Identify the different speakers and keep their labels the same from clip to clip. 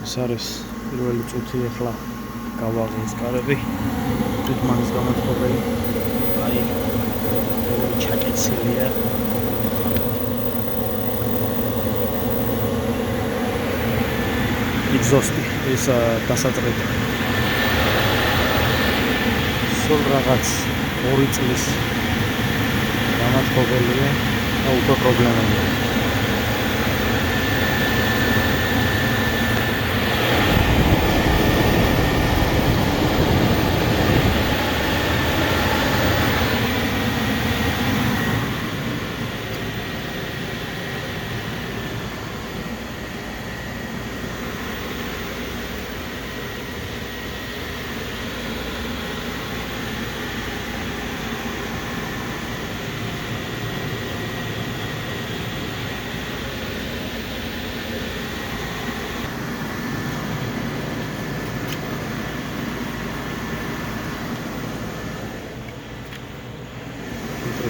Speaker 1: ეს არის პირველი წუთი ახლა გავაღე ეს კარები თვით მაგის გამოთხოველი აი ჩაკეცილია exhaust is დასაწყვეტი სულ რაღაც 2 წლის გამოთხოველია და უფრო პრობლემაა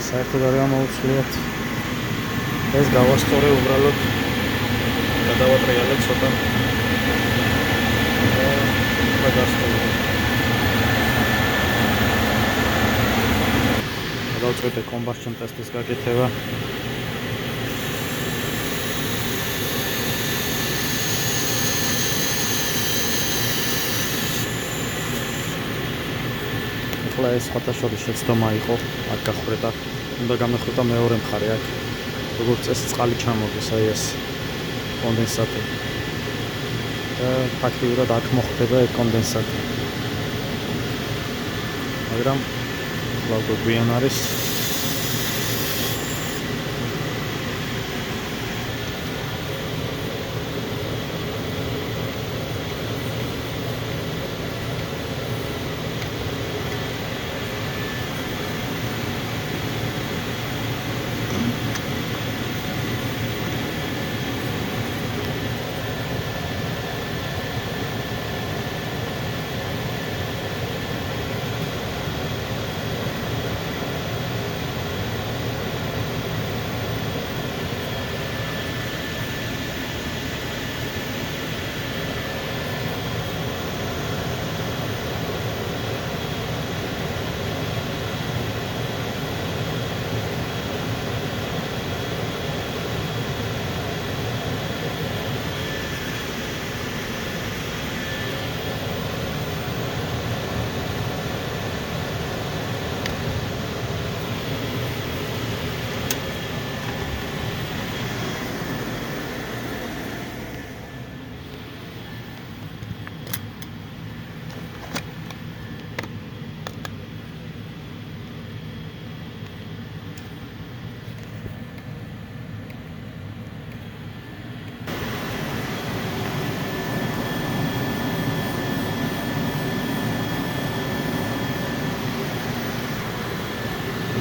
Speaker 1: საერთოდ არ გამოვცვლიათ ეს გავასწორე უბრალოდ გადავატრიალებ ცოტა და გასწორე გადავწყვეტე combustion test-ის გაკეთება ახლა ეს სხვათაშორის შეცდომა იყო აქ გახვედა უნდა გამეხვედა მეორე მხარე აქ როგორც წესი წყალი ჩამოდის აი ეს კონდენსატორი და ფაქტიურად აქ მოხდება კონდენსატორი მაგრამ ლავგო გვიან არის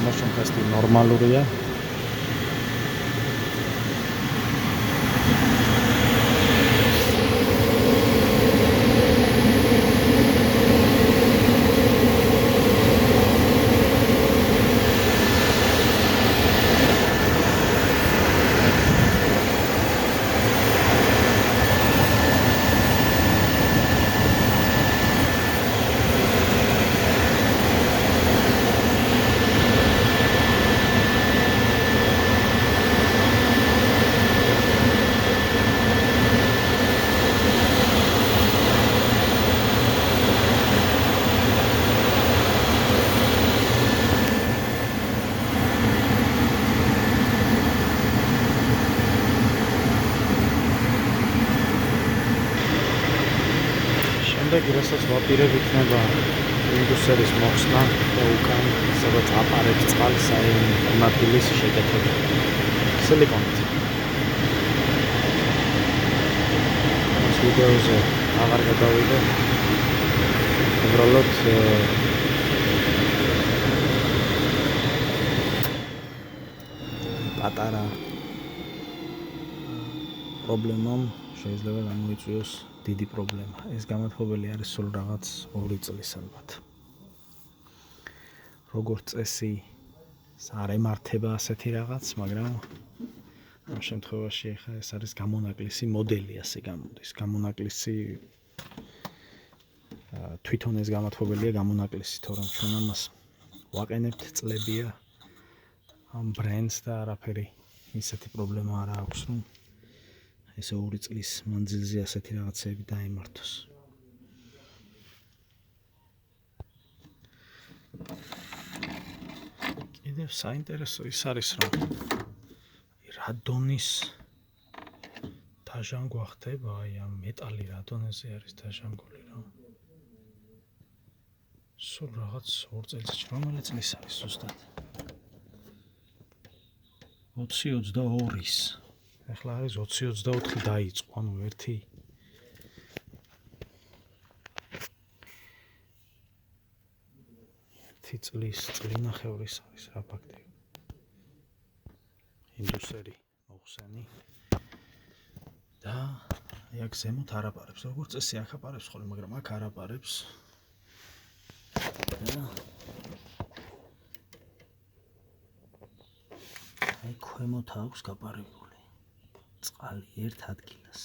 Speaker 1: combustion test-ი ნორმალურია რასაც ვაპირებ იქნება ინდუსერის მოხსნა და უკან სადაც აპარებს წყალს აი იმ ადგილის შეკეთება სილიკონით ეს ვიდეოზე აღარ გადავიდე უბრალოდ პატარა პრობლემამ შეიძლება გამოიწვიოს დიდი პრობლემა. ეს გამოთხოველი არის სულ რაღაც 2 წლის ალბათ. როგორც წესი არ ემართება ასეთი რაღაც, მაგრამ ამ შემთხვევაში ახლა ეს არის გამონაკლისი მოდელი, ასე გამოდის. გამონაკლისი თვითონ ეს გამათბობელია გამონაკლისი, თორემ ჩვენ ამას ვაყენებთ წლებია ამ ბრენდს და არაფერი ისეთი პრობლემა არ აქვს, რომ ესე 2 წლის მანძილზე ასეთი რაღაცები დაემართოს. კიდევ საინტერესო ის არის, რომ რა დონის დაჟანგვა ხდება, აი ამ მეტალი რა დონეზე არის დაჟანგული, რა. სულ რაღაც 2 წელიწადში რომელი წლის არის ზუსტად? 2022-ის. ახლა არის 2024 დაიწყო, ანუ 1 წლის წლინახევრის არის რა ფაქტია. ინდუსტერი მოხსენი და აქ ზემოთ არაპარებს, როგორც წესი აქ აპარებს ხოლმე, მაგრამ აქ არაპარებს. და აი ქვემოთ აქვს გაპარებული წყალი ერთ ადგილას.